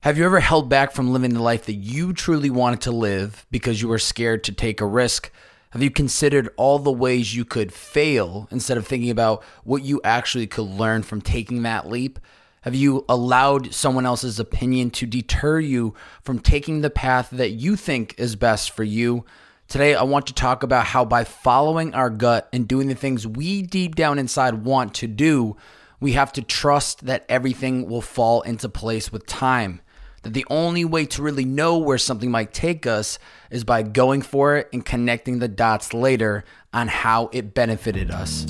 Have you ever held back from living the life that you truly wanted to live because you were scared to take a risk? Have you considered all the ways you could fail instead of thinking about what you actually could learn from taking that leap? Have you allowed someone else's opinion to deter you from taking the path that you think is best for you? Today, I want to talk about how by following our gut and doing the things we deep down inside want to do, we have to trust that everything will fall into place with time. That the only way to really know where something might take us is by going for it and connecting the dots later on how it benefited us.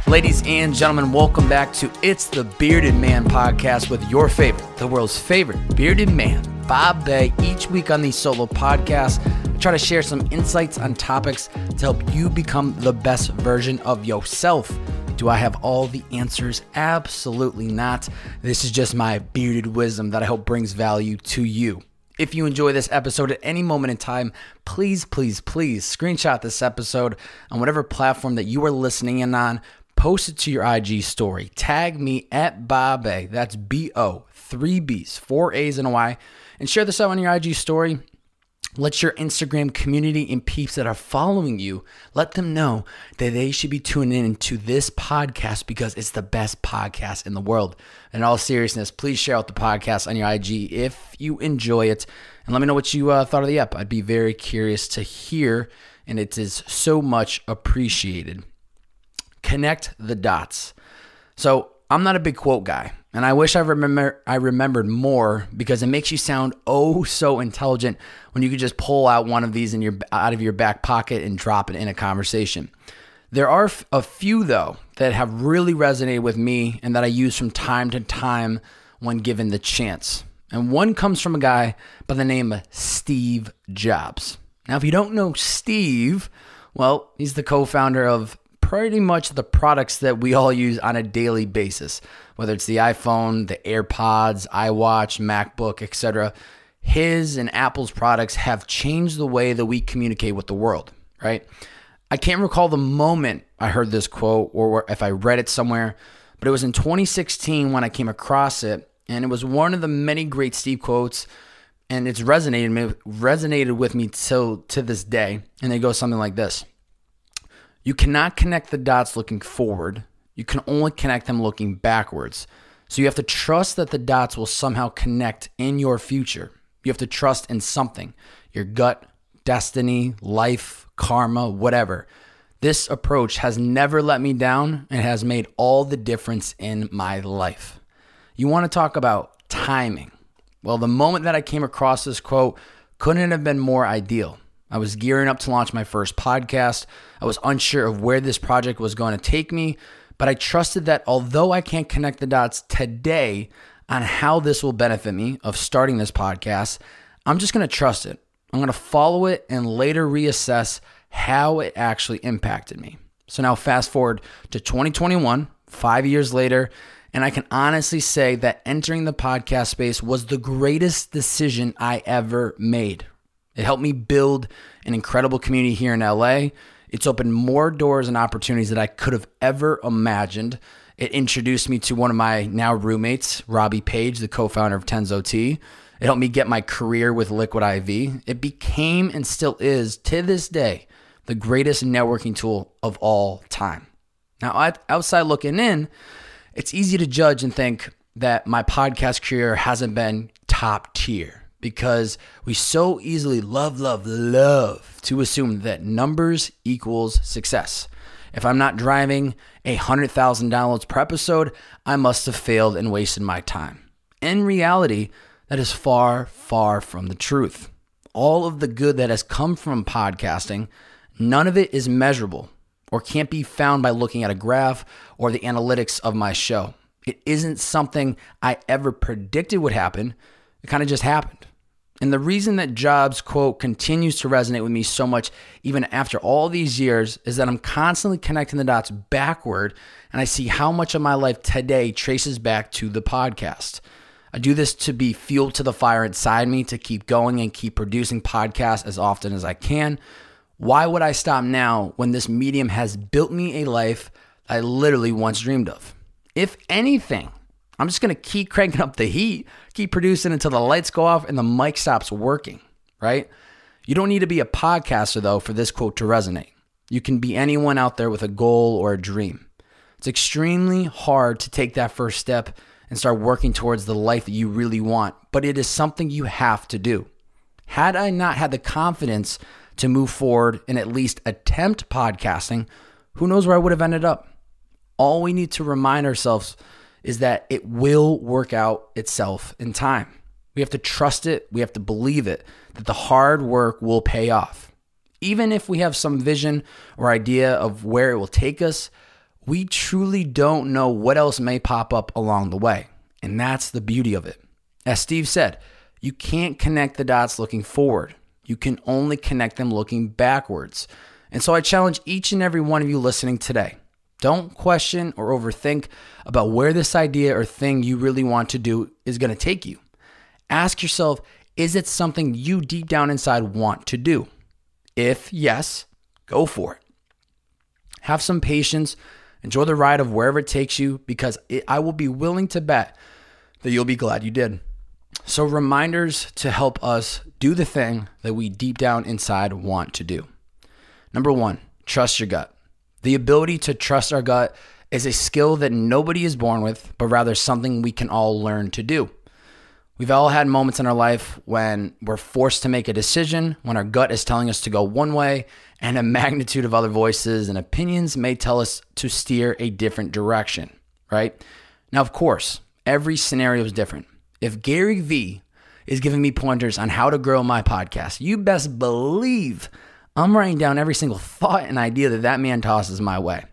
Ladies and gentlemen, welcome back to It's the Bearded Man podcast with your favorite, the world's favorite bearded man, Bob Bay. Each week on these solo podcasts, I try to share some insights on topics to help you become the best version of yourself. Do I have all the answers? Absolutely not. This is just my bearded wisdom that I hope brings value to you. If you enjoy this episode at any moment in time, please screenshot this episode on whatever platform that you are listening in on. Post it to your IG story. Tag me at Bob A. That's B-O, 3 B's, 4 A's and a Y. And share this out on your IG story. Let your Instagram community and peeps that are following you, let them know that they should be tuning in to this podcast because it's the best podcast in the world. In all seriousness, please share out the podcast on your IG if you enjoy it. And let me know what you thought of the app. I'd be very curious to hear, and it is so much appreciated. Connect the dots. So I'm not a big quote guy, and I wish I remembered more because it makes you sound oh so intelligent when you could just pull out one of these out of your back pocket and drop it in a conversation. There are a few though that have really resonated with me and that I use from time to time when given the chance. And one comes from a guy by the name of Steve Jobs. Now, if you don't know Steve, well, he's the co-founder of pretty much the products that we all use on a daily basis, whether it's the iPhone, the AirPods, iWatch, MacBook, etc. His and Apple's products have changed the way that we communicate with the world, right? I can't recall the moment I heard this quote or if I read it somewhere, but it was in 2016 when I came across it, and it was one of the many great Steve quotes, and it's resonated with me till to this day, and it goes something like this. You cannot connect the dots looking forward. You can only connect them looking backwards. So you have to trust that the dots will somehow connect in your future. You have to trust in something, your gut, destiny, life, karma, whatever. This approach has never let me down and has made all the difference in my life. You want to talk about timing. Well, the moment that I came across this quote couldn't have been more ideal. I was gearing up to launch my first podcast. I was unsure of where this project was going to take me, but I trusted that although I can't connect the dots today on how this will benefit me of starting this podcast, I'm just going to trust it. I'm going to follow it and later reassess how it actually impacted me. So now fast forward to 2021, 5 years later, and I can honestly say that entering the podcast space was the greatest decision I ever made. It helped me build an incredible community here in LA. It's opened more doors and opportunities that I could have ever imagined. It introduced me to one of my now roommates, Robbie Page, the co-founder of Tenzo Tea. It helped me get my career with Liquid IV. It became and still is, to this day, the greatest networking tool of all time. Now, outside looking in, it's easy to judge and think that my podcast career hasn't been top tier, because we so easily love to assume that numbers equals success. If I'm not driving 100,000 downloads per episode, I must have failed and wasted my time. In reality, that is far from the truth. All of the good that has come from podcasting, none of it is measurable or can't be found by looking at a graph or the analytics of my show. It isn't something I ever predicted would happen. It kind of just happened. And the reason that Jobs' quote continues to resonate with me so much, even after all these years, is that I'm constantly connecting the dots backward, and I see how much of my life today traces back to the podcast. I do this to be fuel to the fire inside me, to keep going and keep producing podcasts as often as I can. Why would I stop now when this medium has built me a life I literally once dreamed of? If anything, I'm just going to keep cranking up the heat, keep producing until the lights go off and the mic stops working, right? You don't need to be a podcaster, though, for this quote to resonate. You can be anyone out there with a goal or a dream. It's extremely hard to take that first step and start working towards the life that you really want, but it is something you have to do. Had I not had the confidence to move forward and at least attempt podcasting, who knows where I would have ended up? All we need to remind ourselves is that it will work out itself in time. We have to trust it. We have to believe it, that the hard work will pay off. Even if we have some vision or idea of where it will take us, we truly don't know what else may pop up along the way. And that's the beauty of it. As Steve said, you can't connect the dots looking forward. You can only connect them looking backwards. And so I challenge each and every one of you listening today. Don't question or overthink about where this idea or thing you really want to do is going to take you. Ask yourself, is it something you deep down inside want to do? If yes, go for it. Have some patience. Enjoy the ride of wherever it takes you, because I will be willing to bet that you'll be glad you did. So reminders to help us do the thing that we deep down inside want to do. Number 1, trust your gut. The ability to trust our gut is a skill that nobody is born with, but rather something we can all learn to do. We've all had moments in our life when we're forced to make a decision, when our gut is telling us to go one way, and a magnitude of other voices and opinions may tell us to steer a different direction, right? Now, of course, every scenario is different. If Gary Vee is giving me pointers on how to grow my podcast, you best believe I'm writing down every single thought and idea that man tosses my way.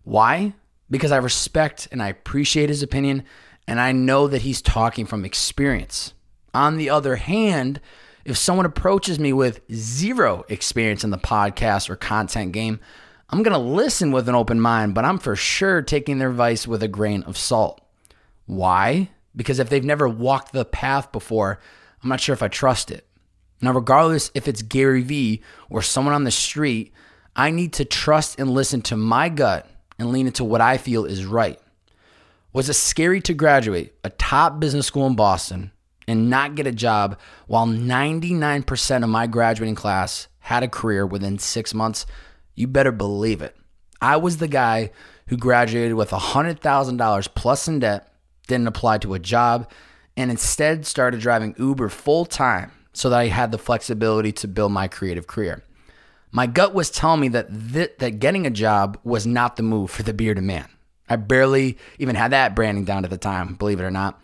Why? Because I respect and I appreciate his opinion, and I know that he's talking from experience. On the other hand, if someone approaches me with zero experience in the podcast or content game, I'm going to listen with an open mind, but I'm for sure taking their advice with a grain of salt. Why? Because if they've never walked the path before, I'm not sure if I trust it. Now, regardless if it's Gary Vee or someone on the street, I need to trust and listen to my gut and lean into what I feel is right. Was it scary to graduate a top business school in Boston and not get a job while 99% of my graduating class had a career within 6 months? You better believe it. I was the guy who graduated with $100,000 plus in debt, didn't apply to a job, and instead started driving Uber full time so that I had the flexibility to build my creative career. My gut was telling me that getting a job was not the move for the bearded man. I barely even had that branding down at the time, believe it or not.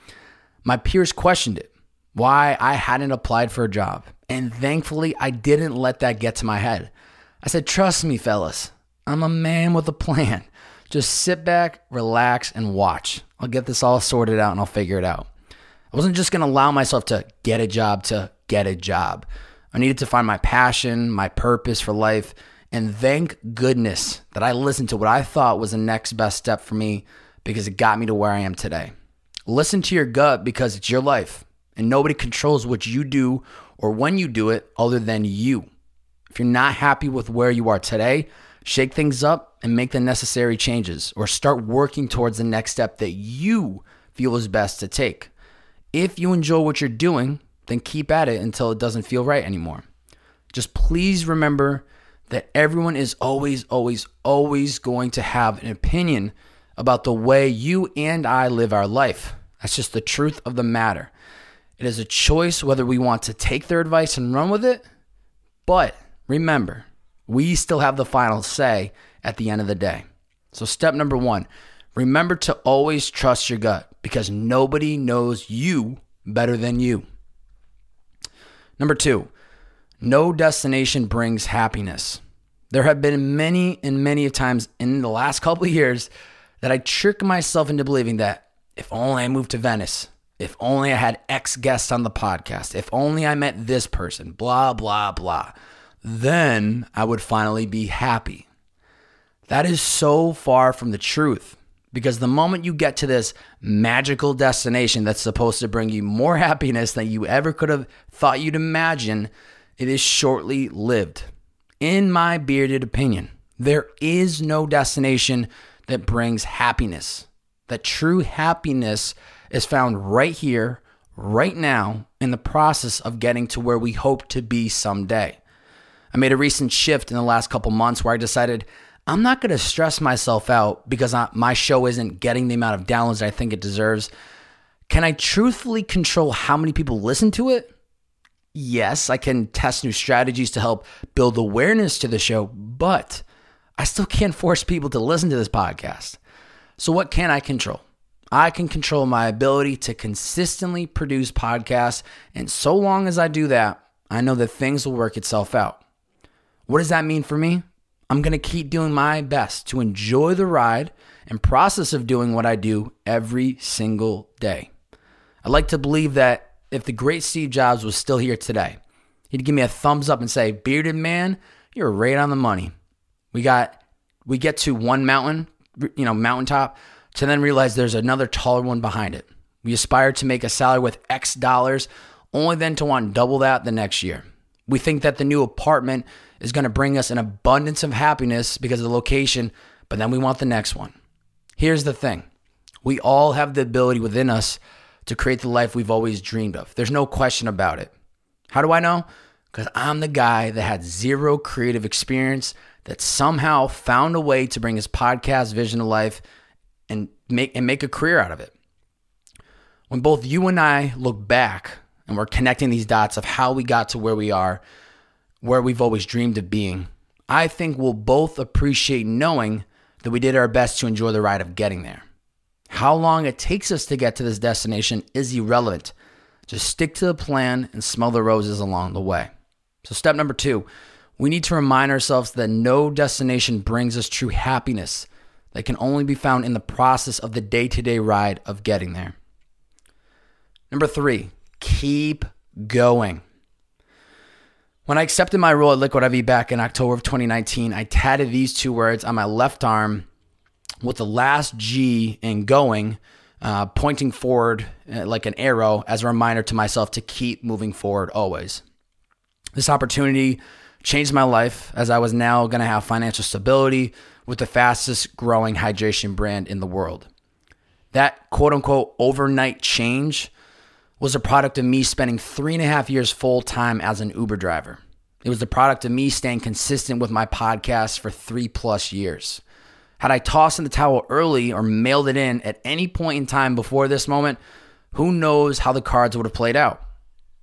My peers questioned it, why I hadn't applied for a job. And thankfully, I didn't let that get to my head. I said, trust me, fellas, I'm a man with a plan. Just sit back, relax, and watch. I'll get this all sorted out and I'll figure it out. I wasn't just going to allow myself to get a job. I needed to find my passion, my purpose for life, and thank goodness that I listened to what I thought was the next best step for me, because it got me to where I am today. Listen to your gut, because it's your life, and nobody controls what you do or when you do it other than you. If you're not happy with where you are today, shake things up and make the necessary changes, or start working towards the next step that you feel is best to take. If you enjoy what you're doing, then keep at it until it doesn't feel right anymore. Just please remember that everyone is always going to have an opinion about the way you and I live our life. That's just the truth of the matter. It is a choice whether we want to take their advice and run with it, but remember, we still have the final say at the end of the day. So step number 1, remember to always trust your gut, because nobody knows you better than you. Number 2, no destination brings happiness. There have been many times in the last couple of years that I trick myself into believing that if only I moved to Venice, if only I had X guests on the podcast, if only I met this person, blah, blah, blah, then I would finally be happy. That is so far from the truth, because the moment you get to this magical destination that's supposed to bring you more happiness than you ever could have thought you'd imagine, it is shortly lived. In my bearded opinion, there is no destination that brings happiness. That true happiness is found right here, right now, in the process of getting to where we hope to be someday. I made a recent shift in the last couple months where I decided I'm not going to stress myself out because my show isn't getting the amount of downloads I think it deserves. Can I truthfully control how many people listen to it? Yes, I can test new strategies to help build awareness to the show, but I still can't force people to listen to this podcast. So what can I control? I can control my ability to consistently produce podcasts, and so long as I do that, I know that things will work itself out. What does that mean for me? I'm going to keep doing my best to enjoy the ride and process of doing what I do every single day. I'd like to believe that if the great Steve Jobs was still here today, he'd give me a thumbs up and say, "Bearded man, you're right on the money." We get to one mountaintop, to then realize there's another taller one behind it. We aspire to make a salary with X dollars, only then to want double that the next year. We think that the new apartment is going to bring us an abundance of happiness because of the location, but then we want the next one. Here's the thing. We all have the ability within us to create the life we've always dreamed of. There's no question about it. How do I know? Because I'm the guy that had zero creative experience that somehow found a way to bring his podcast vision to life and make a career out of it. When both you and I look back and we're connecting these dots of how we got to where we are, where we've always dreamed of being, I think we'll both appreciate knowing that we did our best to enjoy the ride of getting there. How long it takes us to get to this destination is irrelevant. Just stick to the plan and smell the roses along the way. So step number 2, we need to remind ourselves that no destination brings us true happiness. That can only be found in the process of the day-to-day ride of getting there. Number 3, keep going. When I accepted my role at Liquid IV back in October of 2019, I tatted these 2 words on my left arm with the last G in going, pointing forward like an arrow as a reminder to myself to keep moving forward always. This opportunity changed my life as I was now going to have financial stability with the fastest growing hydration brand in the world. That quote unquote overnight change was a product of me spending 3.5 years full time as an Uber driver. It was the product of me staying consistent with my podcast for 3+ years. Had I tossed in the towel early or mailed it in at any point in time before this moment, who knows how the cards would have played out.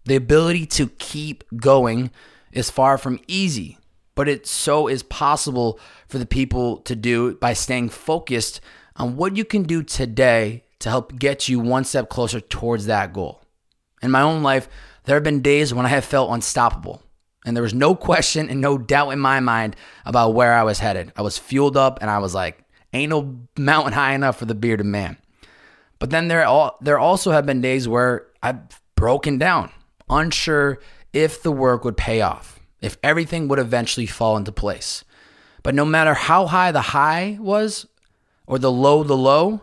The ability to keep going is far from easy, but it so is possible for the people to do by staying focused on what you can do today to help get you one step closer towards that goal. In my own life, there have been days when I have felt unstoppable, and there was no question and no doubt in my mind about where I was headed. I was fueled up, and I was like, ain't no mountain high enough for the bearded man. But then there also have been days where I've broken down, unsure if the work would pay off, if everything would eventually fall into place. But no matter how high the high was or the low,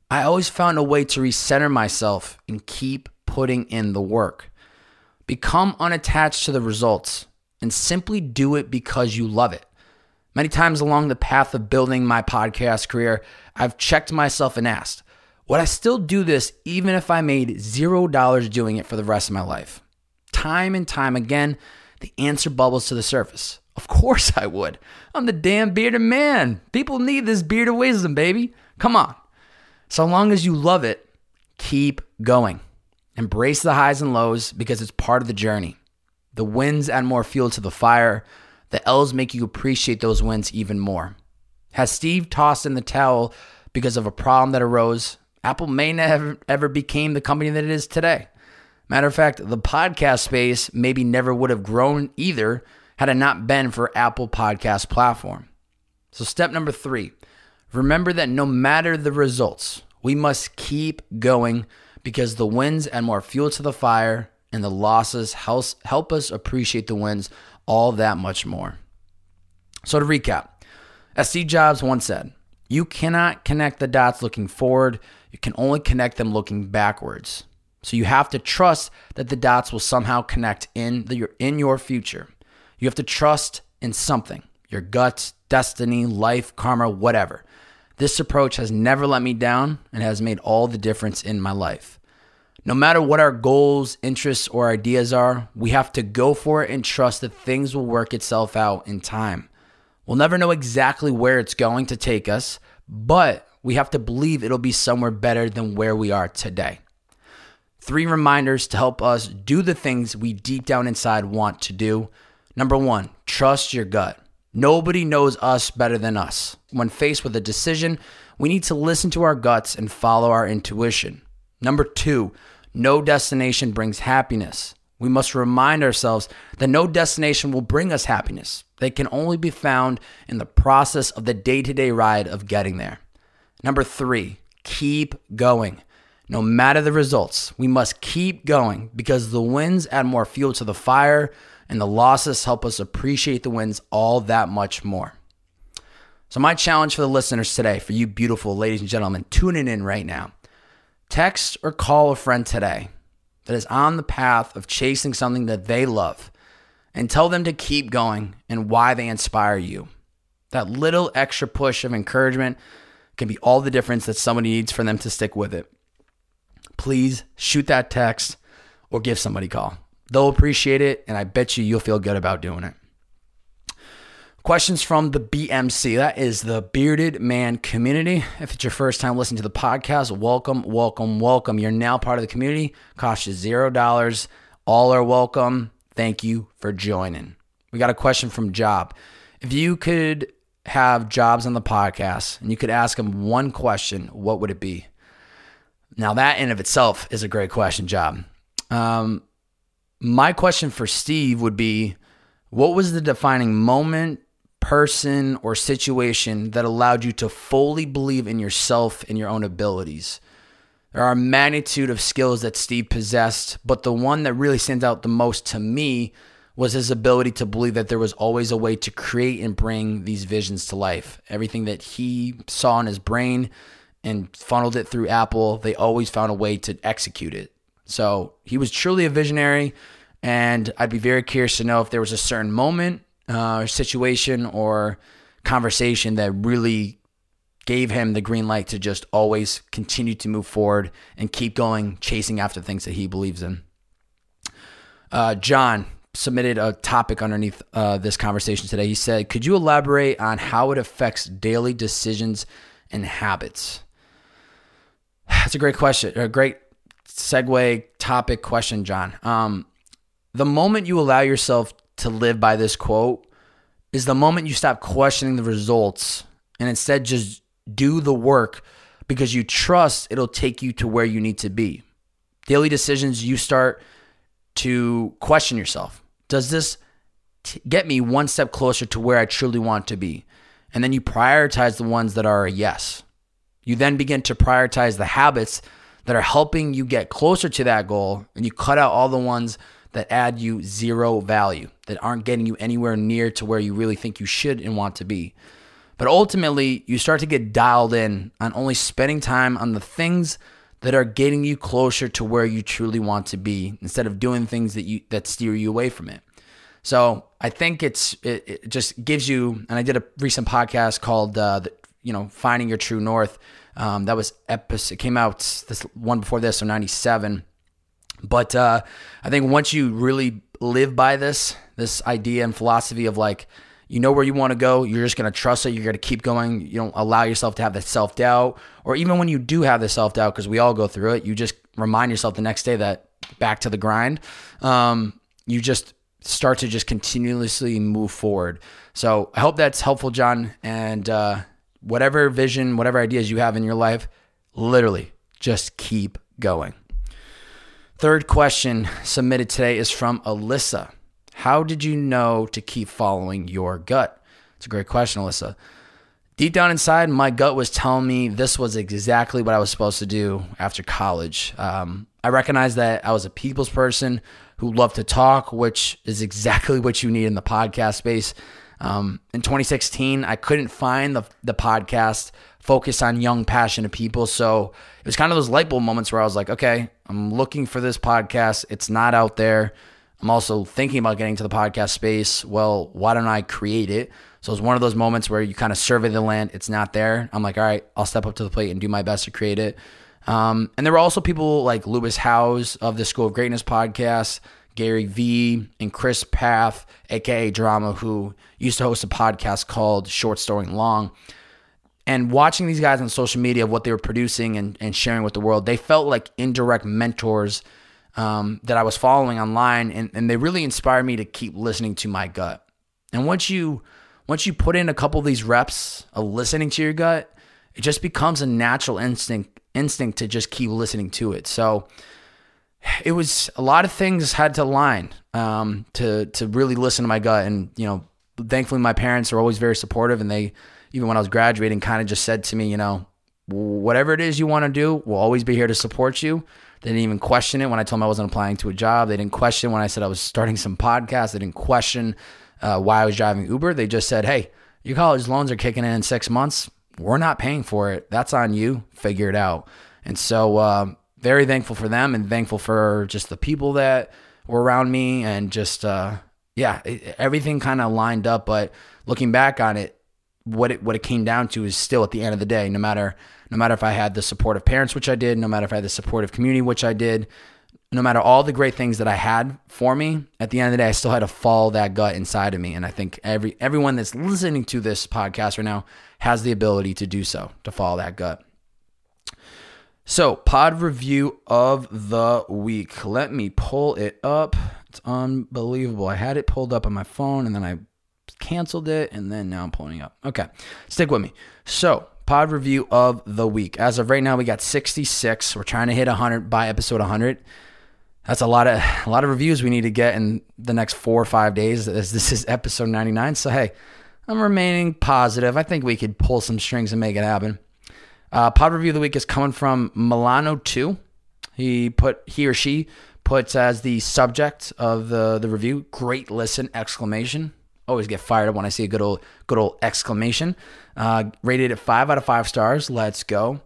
I always found a way to recenter myself and keep putting in the work. Become unattached to the results and simply do it because you love it. Many times along the path of building my podcast career, I've checked myself and asked, would I still do this even if I made $0 doing it for the rest of my life? Time and time again, the answer bubbles to the surface. Of course I would. I'm the damn bearded man. People need this bearded wisdom, baby. Come on. So long as you love it, keep going. Embrace the highs and lows because it's part of the journey. The wins add more fuel to the fire. The L's make you appreciate those wins even more. Has Steve tossed in the towel because of a problem that arose, Apple may never ever became the company that it is today. Matter of fact, the podcast space maybe never would have grown either had it not been for Apple Podcast platform. So step number 3, remember that no matter the results, we must keep going because the wins add more fuel to the fire and the losses help us appreciate the wins all that much more. So to recap, as Steve Jobs once said, you cannot connect the dots looking forward. You can only connect them looking backwards. So you have to trust that the dots will somehow connect in your future. You have to trust in something, your guts, destiny, life, karma, whatever. This approach has never let me down and has made all the difference in my life. No matter what our goals, interests, or ideas are, we have to go for it and trust that things will work itself out in time. We'll never know exactly where it's going to take us, but we have to believe it'll be somewhere better than where we are today. 3 reminders to help us do the things we deep down inside want to do. Number 1, trust your gut. Nobody knows us better than us. When faced with a decision, we need to listen to our guts and follow our intuition. Number 2, no destination brings happiness. We must remind ourselves that no destination will bring us happiness. They can only be found in the process of the day-to-day ride of getting there. Number 3, keep going. No matter the results, we must keep going because the wins add more fuel to the fire and the losses help us appreciate the wins all that much more. So my challenge for the listeners today, for you beautiful ladies and gentlemen tuning in right now, text or call a friend today that is on the path of chasing something that they love and tell them to keep going and why they inspire you. That little extra push of encouragement can be all the difference that somebody needs for them to stick with it. Please shoot that text or give somebody a call. They'll appreciate it, and I bet you'll feel good about doing it. Questions from the BMC. That is the Bearded Man Community. If it's your first time listening to the podcast, welcome, welcome, welcome. You're now part of the community. Costs you $0. All are welcome. Thank you for joining. We got a question from Job. If you could have Jobs on the podcast and you could ask him one question, what would it be? Now that in of itself is a great question, Job. My question for Steve would be, what was the defining moment, person, or situation that allowed you to fully believe in yourself and your own abilities? There are a magnitude of skills that Steve possessed, but the one that really stands out the most to me was his ability to believe that there was always a way to create and bring these visions to life. Everything that he saw in his brain and funneled it through Apple, they always found a way to execute it. So he was truly a visionary, and I'd be very curious to know if there was a certain moment, situation, or conversation that really gave him the green light to just always continue to move forward and keep going, chasing after things that he believes in. John submitted a topic underneath this conversation today. He said, could you elaborate on how it affects daily decisions and habits? That's a great question, a great segue topic question, John. The moment you allow yourself to live by this quote is the moment you stop questioning the results and instead just do the work because you trust it'll take you to where you need to be. Daily decisions, you start to question yourself. Does this get me one step closer to where I truly want to be? And then you prioritize the ones that are a yes. You then begin to prioritize the habits that are helping you get closer to that goal, and you cut out all the ones that add you zero value, that aren't getting you anywhere near to where you really think you should and want to be. But ultimately, you start to get dialed in on only spending time on the things that are getting you closer to where you truly want to be, instead of doing things that steer you away from it. So I think it just gives you, and I did a recent podcast called Finding Your True North. That was episode, it came out this one before this, so 97. But I think once you really live by this idea and philosophy of like, you know where you want to go, you're just going to trust it, you're going to keep going, you don't allow yourself to have that self-doubt, or even when you do have the self-doubt, because we all go through it, you just remind yourself the next day that back to the grind. You just start to just continuously move forward. So I hope that's helpful, John, and whatever vision, whatever ideas you have in your life, literally just keep going. Third question submitted today is from Alyssa. How did you know to keep following your gut? It's a great question, Alyssa. Deep down inside, my gut was telling me this was exactly what I was supposed to do after college. I recognized that I was a people's person who loved to talk, which is exactly what you need in the podcast space. In 2016, I couldn't find the podcast focused on young, passionate people. So it was kind of those light bulb moments where I was like, okay, I'm looking for this podcast. It's not out there. I'm also thinking about getting to the podcast space. Well, why don't I create it? So it's one of those moments where you kind of survey the land. It's not there. I'm like, all right, I'll step up to the plate and do my best to create it. And there were also people like Lewis Howes of the School of Greatness podcast, Gary Vee, and Chris Path, aka Drama, who used to host a podcast called Short Story Long. And watching these guys on social media, what they were producing and sharing with the world, they felt like indirect mentors that I was following online, and they really inspired me to keep listening to my gut. And once you put in a couple of these reps of listening to your gut, it just becomes a natural instinct to just keep listening to it. So it was a lot of things had to align to really listen to my gut. And, you know, thankfully my parents are always very supportive, and they, even when I was graduating, kind of just said to me, you know, whatever it is you want to do, we'll always be here to support you. They didn't even question it when I told them I wasn't applying to a job. They didn't question when I said I was starting some podcasts. They didn't question why I was driving Uber. They just said, hey, your college loans are kicking in 6 months. We're not paying for it. That's on you. Figure it out. And so very thankful for them, and thankful for just the people that were around me, and just, everything kind of lined up. But looking back on it, what it came down to is still, at the end of the day, no matter if I had the support of parents, which I did, no matter if I had the supportive community, which I did, no matter all the great things that I had for me, at the end of the day, I still had to follow that gut inside of me. And I think everyone that's listening to this podcast right now has the ability to do so, to follow that gut. So, pod review of the week. Let me pull it up. It's unbelievable. I had it pulled up on my phone, and then I canceled it, and then now I'm pulling it up. Okay, stick with me. So, pod review of the week. As of right now, we got 66. We're trying to hit 100 by episode 100. That's a lot of reviews we need to get in the next 4 or 5 days, as this is episode 99. So, hey, I'm remaining positive. I think we could pull some strings and make it happen. Pod review of the week is coming from Milano2. He or she puts as the subject of the review, great listen, exclamation. Always get fired up when I see a good old exclamation. Rated at 5 out of 5 stars. Let's go.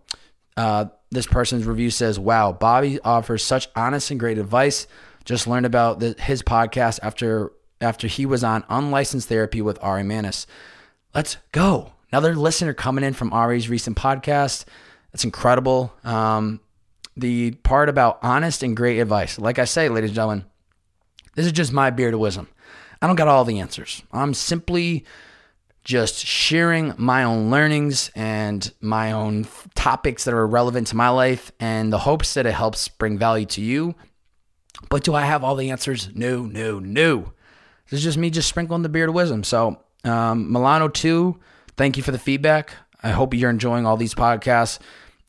This person's review says, wow, Bobby offers such honest and great advice. Just learned about his podcast after he was on Unlicensed Therapy with Ari Manis. Let's go. Another listener coming in from Ari's recent podcast. That's incredible. The part about honest and great advice. Like I say, ladies and gentlemen, this is just my beard of wisdom. I don't got all the answers. I'm simply just sharing my own learnings and my own topics that are relevant to my life, and the hopes that it helps bring value to you. But do I have all the answers? No. This is just me just sprinkling the beard of wisdom. So Milano2, thank you for the feedback. I hope you're enjoying all these podcasts.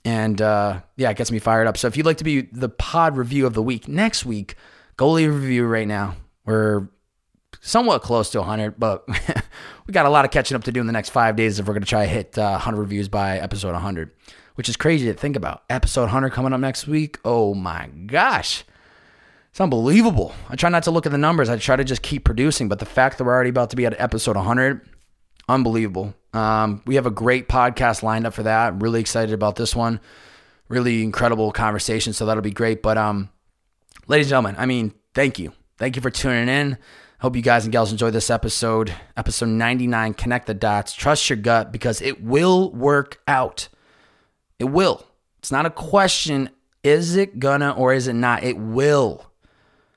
And it gets me fired up. So if you'd like to be the pod review of the week next week, go leave a review right now. We're somewhat close to 100, but we got a lot of catching up to do in the next 5 days if we're going to try to hit 100 reviews by episode 100, which is crazy to think about. Episode 100 coming up next week. Oh my gosh. It's unbelievable. I try not to look at the numbers. I try to just keep producing, but the fact that we're already about to be at episode 100, unbelievable. We have a great podcast lined up for that. I'm really excited about this one. Really incredible conversation, so that'll be great. But ladies and gentlemen, thank you. Thank you for tuning in. Hope you guys and gals enjoy this episode 99, Connect the Dots. Trust your gut, because it will work out. It will. It's not a question, is it gonna or is it not? It will.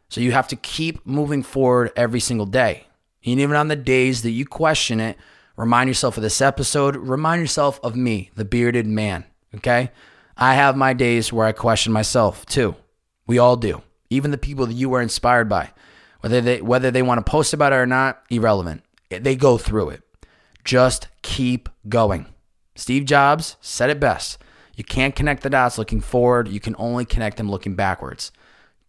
So you have to keep moving forward every single day. And even on the days that you question it, remind yourself of this episode. Remind yourself of me, the bearded man, okay? I have my days where I question myself too. We all do. Even the people that you were inspired by. Whether they want to post about it or not, irrelevant. They go through it. Just keep going. Steve Jobs said it best. You can't connect the dots looking forward. You can only connect them looking backwards.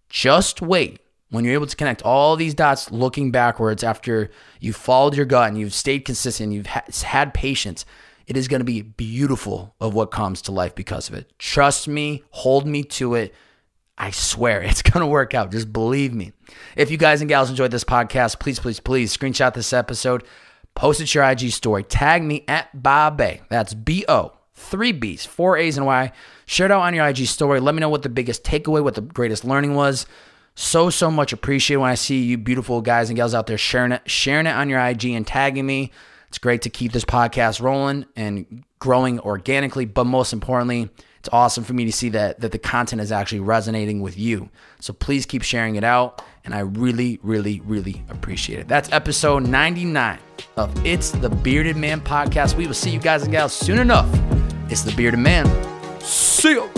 Just wait. When you're able to connect all these dots looking backwards after you've followed your gut and you've stayed consistent, you've had patience, it is going to be beautiful of what comes to life because of it. Trust me. Hold me to it. I swear it's going to work out. Just believe me. If you guys and gals enjoyed this podcast, please screenshot this episode, post it to your IG story, tag me at Babe. That's B-O, 3 B's, 4 A's and Y. Share it out on your IG story. Let me know what the biggest takeaway, what the greatest learning was. So much appreciated when I see you beautiful guys and gals out there sharing it on your IG and tagging me. It's great to keep this podcast rolling and growing organically, but most importantly, it's awesome for me to see that the content is actually resonating with you. So please keep sharing it out, and I really, really, really appreciate it. That's episode 99 of It's the Bearded Man Podcast. We will see you guys and gals soon enough. It's the Bearded Man. See ya.